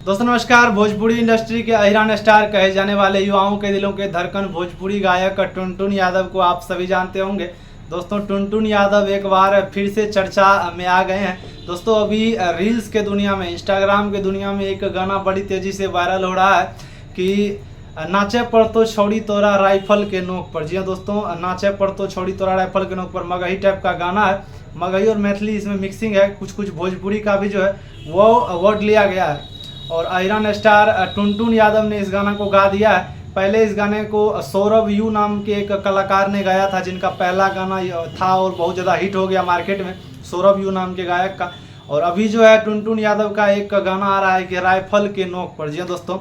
दोस्तों नमस्कार। भोजपुरी इंडस्ट्री के अहिरान स्टार कहे जाने वाले युवाओं के दिलों के धड़कन भोजपुरी गायक टुनटुन यादव को आप सभी जानते होंगे। दोस्तों टुनटुन यादव एक बार फिर से चर्चा में आ गए हैं। दोस्तों अभी रील्स के दुनिया में, इंस्टाग्राम के दुनिया में एक गाना बड़ी तेज़ी से वायरल हो रहा है कि नाचे पर तो छौड़ी तोरा राइफल के नोक पर। जी हाँ दोस्तों, नाचे पर तो छौड़ी तोरा राइफल के नोक पर मगही टाइप का गाना है। मगही और मैथिली इसमें मिक्सिंग है, कुछ कुछ भोजपुरी का भी जो है वो वर्ड लिया गया है। और अहिरान स्टार टुनटुन यादव ने इस गाना को गा दिया है। पहले इस गाने को सौरभ यू नाम के एक कलाकार ने गाया था, जिनका पहला गाना था और बहुत ज़्यादा हिट हो गया मार्केट में, सौरभ यू नाम के गायक का। और अभी जो है टुनटुन यादव का एक गाना आ रहा है कि राइफल के नोक पर। जी हाँ दोस्तों,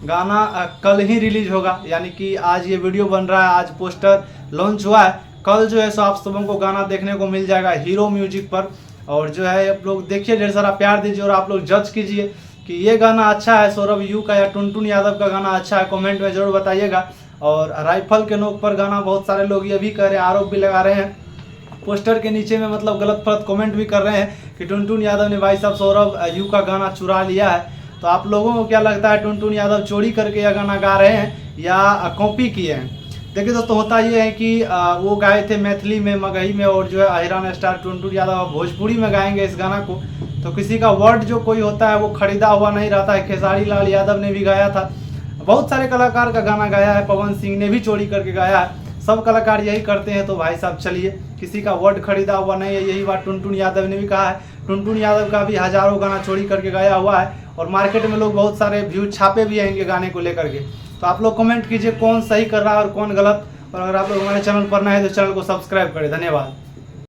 गाना कल ही रिलीज होगा, यानी कि आज ये वीडियो बन रहा है, आज पोस्टर लॉन्च हुआ है। कल जो है सो आप सबों को गाना देखने को मिल जाएगा हीरो म्यूजिक पर। और जो है आप लोग देखिए, ढेर सारा प्यार दीजिए और आप लोग जज कीजिए कि ये गाना अच्छा है सौरभ यू का या टुनटुन यादव का गाना अच्छा है, कमेंट में ज़रूर बताइएगा। और राइफल के नोक पर गाना बहुत सारे लोग ये भी कह रहे हैं, आरोप भी लगा रहे हैं पोस्टर के नीचे में, मतलब गलत फलत कमेंट भी कर रहे हैं कि टुनटुन यादव ने भाई साहब सौरभ यू का गाना चुरा लिया है। तो आप लोगों को क्या लगता है, टुनटुन यादव चोरी करके यह गाना गा रहे हैं या कॉपी किए हैं? देखिए दोस्तों, होता ये है कि वो गाए थे मैथिली में, मगही में, और जो है अहिरान स्टार टुनटुन यादव भोजपुरी में गाएंगे इस गाना को। तो किसी का वर्ड जो कोई होता है वो खरीदा हुआ नहीं रहता है। खेसारी लाल यादव ने भी गाया था, बहुत सारे कलाकार का गाना गाया है, पवन सिंह ने भी चोरी करके गाया है, सब कलाकार यही करते हैं। तो भाई साहब चलिए, किसी का वर्ड खरीदा हुआ नहीं है, यही बात टुनटुन यादव ने भी कहा है। टुनटुन यादव का भी हज़ारों गाना चोरी करके गाया हुआ है और मार्केट में लोग बहुत सारे व्यू छापे भी हैं इनके गाने को लेकर के। तो आप लोग कमेंट कीजिए कौन सही कर रहा है और कौन गलत। और अगर आप लोग हमारे चैनल पर नए हैं तो चैनल को सब्सक्राइब करें। धन्यवाद।